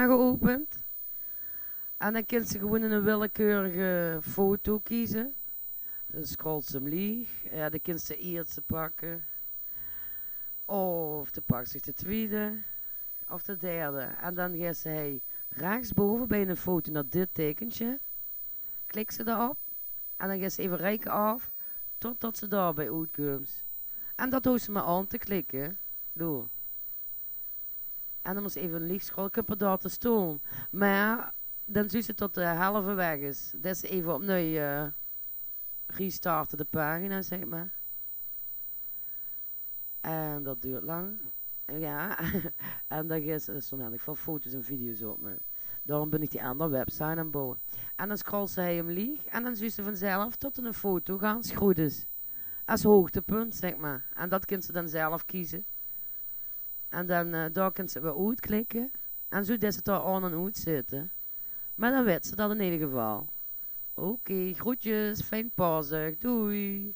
geopend. En dan kan ze gewoon een willekeurige foto kiezen. Dan scrolt ze hem leeg. Ja, dan kan ze eerste pakken. Of dan pakt zich de tweede. Of de derde. En dan gaat ze rechtsboven bij een foto naar dit tekentje. Klik ze daarop. En dan gaat ze even rijken af. Totdat ze daarbij uitkomt. En dat hoeft ze maar aan te klikken. Door. En dan moet ze even links scrollen. Ik heb er daar te staan. Maar dan zie je tot de helft weg is. Dat is even opnieuw restarten de pagina, zeg maar. En dat duurt lang. Ja. En dan is er zo heel veel foto's en video's op me. Daarom ben ik die andere website aan het bouwen. En dan scrolt ze hem leeg. En dan zie ze vanzelf tot er een foto gaan. Als het goed is. Als hoogtepunt, zeg maar. En dat kunt ze dan zelf kiezen. En dan daar kunt ze weer uitklikken. En zo dat ze daar aan en uit zitten. Maar dan weet ze dat in ieder geval. Oké, groetjes, fijn Pasen, doei.